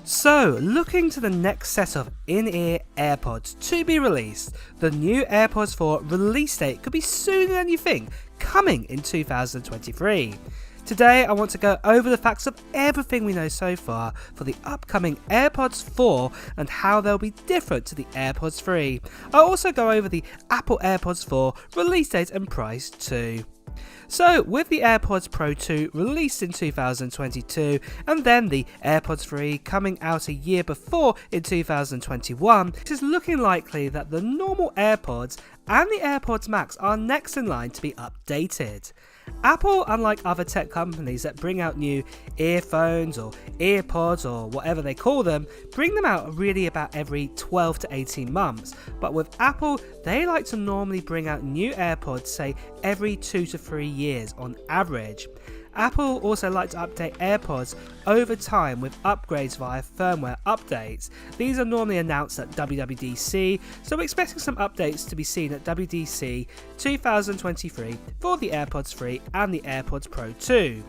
So, looking to the next set of in-ear AirPods to be released, the new AirPods 4 release date could be sooner than you think, coming in 2023. Today I want to go over the facts of everything we know so far for the upcoming AirPods 4 and how they'll be different to the AirPods 3. I'll also go over the Apple Airpods 4 release date and price too. So, with the AirPods Pro 2 released in 2022 and then the AirPods 3 coming out a year before in 2021, it is looking likely that the normal AirPods and the AirPods Max are next in line to be updated. Apple, unlike other tech companies that bring out new earphones or earpods or whatever they call them, bring them out really about every 12 to 18 months. But with Apple, they like to normally bring out new AirPods, say every 2 to 3 years on average. Apple also like to update AirPods over time with upgrades via firmware updates. These are normally announced at WWDC, so we're expecting some updates to be seen at WWDC 2023 for the AirPods 3 and the AirPods Pro 2.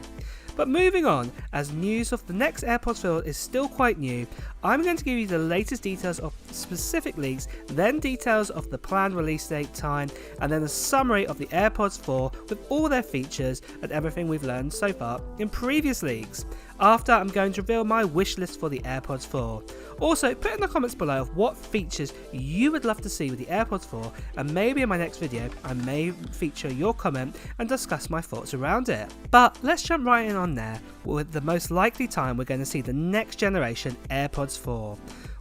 But moving on, as news of the next AirPods 4 is still quite new, I'm going to give you the latest details of specific leaks, then details of the planned release date time, and then a summary of the AirPods 4 with all their features and everything we've learned so far in previous leaks. After, I'm going to reveal my wish list for the AirPods 4. Also, put in the comments below of what features you would love to see with the AirPods 4, and maybe in my next video I may feature your comment and discuss my thoughts around it. But let's jump right in on there with the most likely time we're going to see the next generation AirPods 4.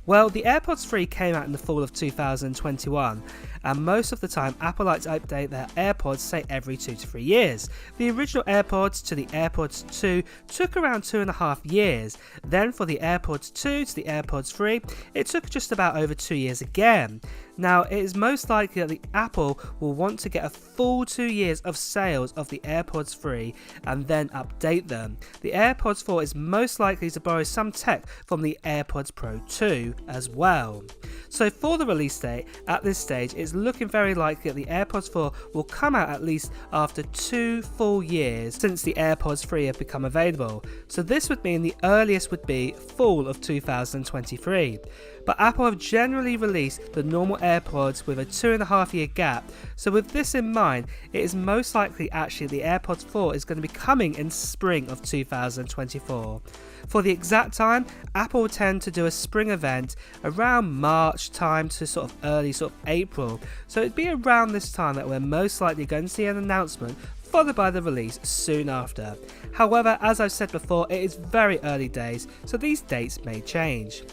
Well, the AirPods 3 came out in the fall of 2021, and most of the time Apple likes to update their AirPods say every 2 to 3 years. The original AirPods to the AirPods 2 took around 2.5 years, then for the AirPods 2 to the AirPods 3 it took just about over 2 years again. Now, it is most likely that the Apple will want to get a full 2 years of sales of the AirPods 3 and then update them. The AirPods 4 is most likely to borrow some tech from the AirPods Pro 2 as well. So for the release date, at this stage, it's looking very likely that the AirPods 4 will come out at least after 2 full years since the AirPods 3 have become available. So this would mean the earliest would be fall of 2023. But Apple have generally released the normal AirPods with a 2.5 year gap, so with this in mind, it is most likely actually the AirPods 4 is going to be coming in spring of 2024. For the exact time, Apple will tend to do a spring event around March time to sort of early April, so it'd be around this time that we're most likely going to see an announcement followed by the release soon after. However, as I've said before, it is very early days, so these dates may change.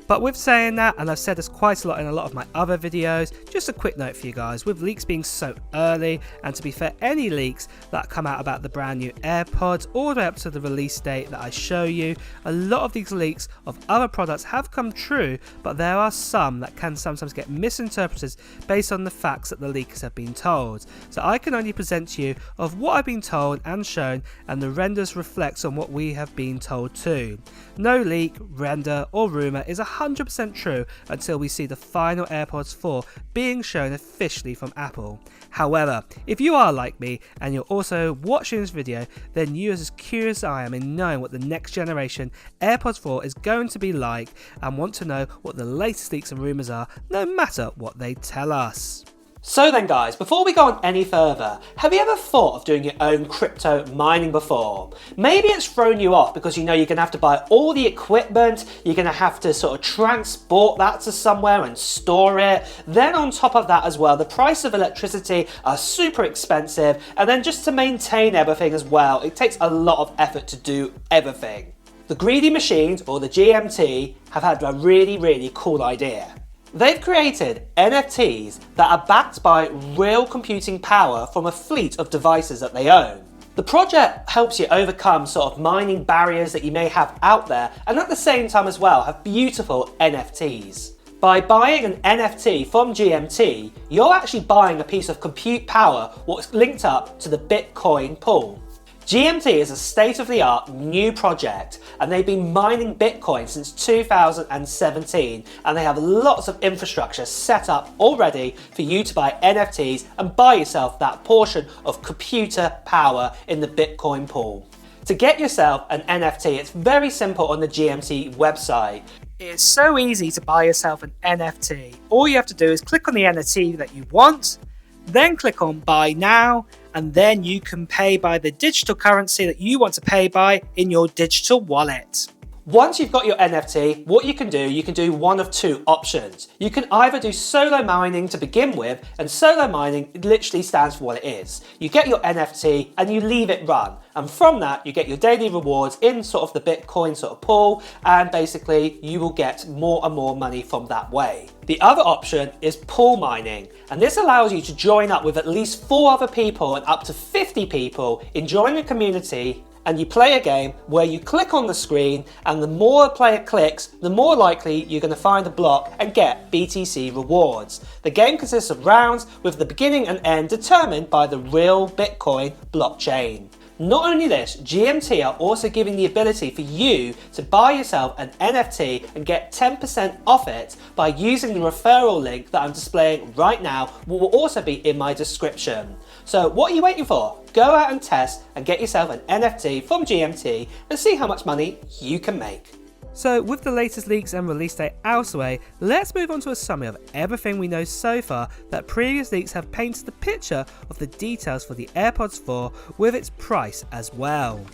But with saying that, and I've said this quite a lot in a lot of my other videos, just a quick note for you guys, with leaks being so early, and to be fair, any leaks that come out about the brand new AirPods all the way up to the release date that I show you, a lot of these leaks of other products have come true, but there are some that can sometimes get misinterpreted based on the facts that the leakers have been told. So I can only present to you of what I've been told and shown, and the renders reflects on what we have been told too. No leak, render or rumour is 100% true until we see the final AirPods 4 being shown officially from Apple. However, if you are like me and you're also watching this video, then you're as curious as I am in knowing what the next generation AirPods 4 is going to be like and want to know what the latest leaks and rumours are, no matter what they tell us. So then guys, before we go on any further, have you ever thought of doing your own crypto mining before? Maybe it's thrown you off because you know you're going to have to buy all the equipment, you're going to have to sort of transport that to somewhere and store it. Then on top of that as well, the price of electricity are super expensive, and then just to maintain everything as well, it takes a lot of effort to do everything. The greedy machines, or the GMT, have had a really cool idea. They've created NFTs that are backed by real computing power from a fleet of devices that they own. The project helps you overcome sort of mining barriers that you may have out there, and at the same time as well have beautiful NFTs. By buying an NFT from GMT, you're actually buying a piece of compute power what's linked up to the Bitcoin pool. GMT is a state-of-the-art new project, and they've been mining Bitcoin since 2017, and they have lots of infrastructure set up already for you to buy NFTs and buy yourself that portion of computer power in the Bitcoin pool. To get yourself an NFT, it's very simple on the GMT website. It's so easy to buy yourself an NFT. All you have to do is click on the NFT that you want, then click on buy now, and then you can pay by the digital currency that you want to pay by in your digital wallet. Once you've got your NFT, what you can do one of two options. You can either do solo mining to begin with, and solo mining literally stands for what it is. You get your NFT and you leave it run, and from that you get your daily rewards in sort of the Bitcoin sort of pool, and basically you will get more and more money from that way. The other option is pool mining, and this allows you to join up with at least 4 other people and up to 50 people in joining a community, and you play a game where you click on the screen, and the more a player clicks, the more likely you're going to find a block and get BTC rewards. The game consists of rounds with the beginning and end determined by the real Bitcoin blockchain. Not only this, GMT are also giving the ability for you to buy yourself an NFT and get 10% off it by using the referral link that I'm displaying right now, which will also be in my description. So what are you waiting for? Go out and test and get yourself an NFT from GMT and see how much money you can make. So with the latest leaks and release date out of the way, let's move on to a summary of everything we know so far that previous leaks have painted the picture of the details for the AirPods 4 with its price as well.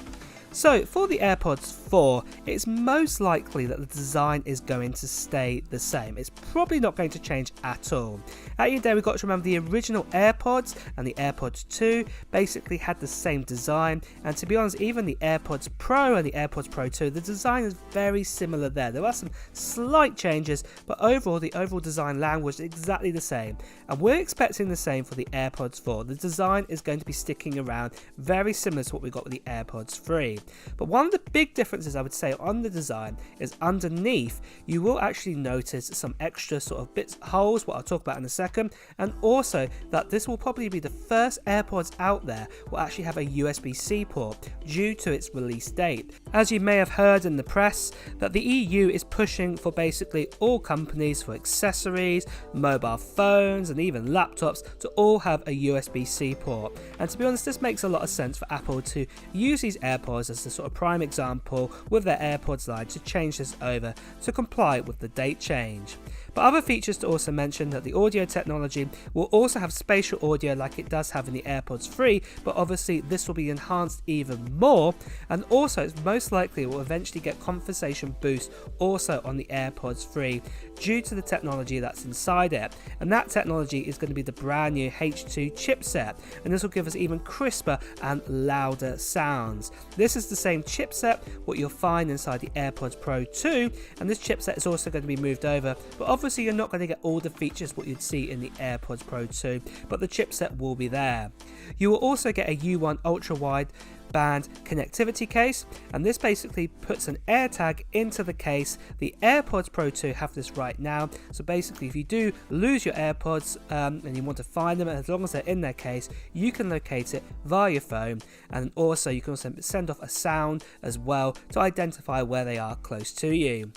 So for the AirPods 4, it's most likely that the design is going to stay the same. It's probably not going to change at all. At the end of the day, we've got to remember the original AirPods and the AirPods 2 basically had the same design, and to be honest, even the AirPods Pro and the AirPods Pro 2, the design is very similar there. There are some slight changes, but overall the overall design language is exactly the same, and we're expecting the same for the AirPods 4. The design is going to be sticking around, very similar to what we got with the AirPods 3. But one of the big differences I would say on the design is underneath you will actually notice some extra sort of bits, holes, what I'll talk about in a second, and also that this will probably be the first AirPods out there will actually have a USB-C port due to its release date. As you may have heard in the press, that the EU is pushing for basically all companies for accessories, mobile phones and even laptops to all have a USB-C port, and to be honest, this makes a lot of sense for Apple to use these AirPods as the sort of prime example with their AirPods line to change this over to comply with the date change. But other features to also mention that the audio technology will also have spatial audio like it does have in the AirPods 3, but obviously this will be enhanced even more, and also it's most likely it will eventually get conversation boost also on the AirPods 3 due to the technology that's inside it, and that technology is going to be the brand new H2 chipset, and this will give us even crisper and louder sounds. This is the same chipset what you'll find inside the AirPods Pro 2, and this chipset is also going to be moved over, but obviously you're not going to get all the features what you'd see in the AirPods Pro 2, but the chipset will be there. You will also get a U1 ultra wide band connectivity case, and this basically puts an AirTag into the case. The AirPods Pro 2 have this right now, so basically if you do lose your AirPods and you want to find them, as long as they're in their case, you can locate it via your phone, and also you can also send off a sound as well to identify where they are close to you.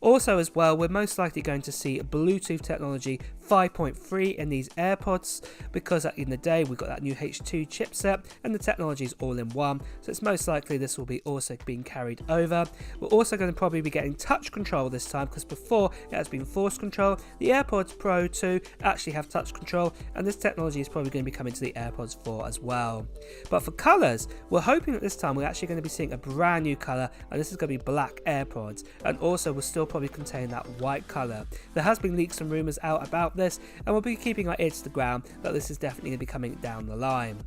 Also as well, we're most likely going to see Bluetooth technology 5.3 in these AirPods, because at the end of the day we've got that new H2 chipset and the technology is all in one, so it's most likely this will be also being carried over. We're also going to probably be getting touch control this time, because before it has been force control. The AirPods Pro 2 actually have touch control, and this technology is probably going to be coming to the AirPods 4 as well. But for colours, we're hoping that this time we're actually going to be seeing a brand new colour, and this is going to be black AirPods, and also will still probably contain that white colour. There has been leaks and rumours out about this, and we'll be keeping our ear to the ground that this is definitely going to be coming down the line.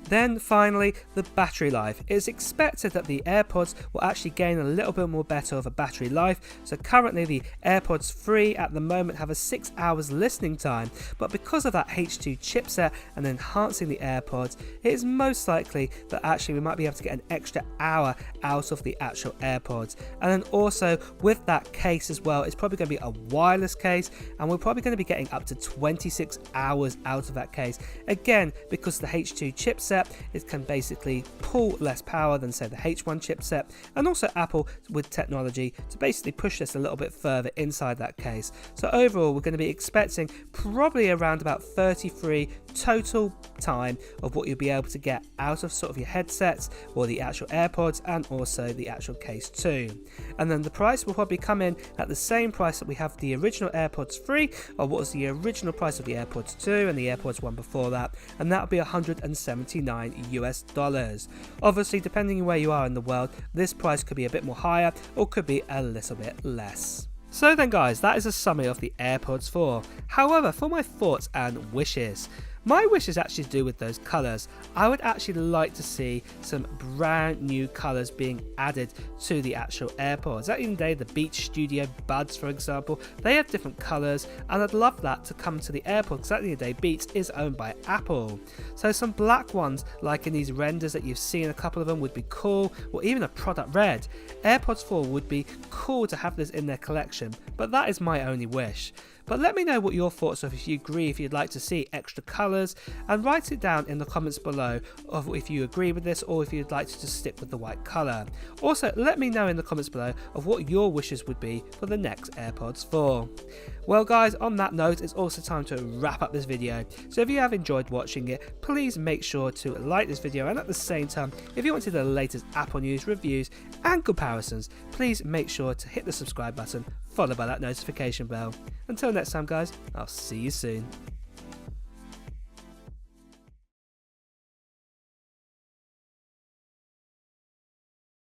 Then finally, the battery life. It is expected that the AirPods will actually gain a little bit more better of a battery life. So currently the AirPods 3 at the moment have a 6 hours listening time, but because of that H2 chipset and enhancing the AirPods, it is most likely that actually we might be able to get an extra hour out of the actual AirPods. And then also with that case as well, it's probably going to be a wireless case, and we're probably going to be getting up to 26 hours out of that case. Again, because the H2 chipset chipset. It can basically pull less power than say the H1 chipset, and also Apple with technology to basically push this a little bit further inside that case. So overall we're going to be expecting probably around about 33 total time of what you'll be able to get out of sort of your headsets or the actual AirPods, and also the actual case too. And then the price will probably come in at the same price that we have the original AirPods 3, or what was the original price of the AirPods 2 and the AirPods 1 before that, and that would be $179 US. Obviously, depending on where you are in the world, this price could be a bit more higher or could be a little bit less. So then guys, that is a summary of the AirPods 4. However, for my thoughts and wishes, my wish is actually to do with those colours. I would actually like to see some brand new colours being added to the actual AirPods. At the end of the day, the Beats Studio Buds, for example, they have different colours, and I'd love that to come to the AirPods, because at the end of the day, Beats is owned by Apple. So some black ones, like in these renders that you've seen, a couple of them would be cool, or even a product red. AirPods 4 would be cool to have this in their collection, but that is my only wish. But let me know what your thoughts are, if you agree, if you'd like to see extra colours, and write it down in the comments below of if you agree with this or if you'd like to just stick with the white colour. Also, let me know in the comments below of what your wishes would be for the next AirPods 4. Well guys, on that note, it's also time to wrap up this video. So if you have enjoyed watching it, please make sure to like this video, and at the same time, if you want to see the latest Apple news, reviews and comparisons, please make sure to hit the subscribe button, followed by that notification bell. Until next time guys, I'll see you soon.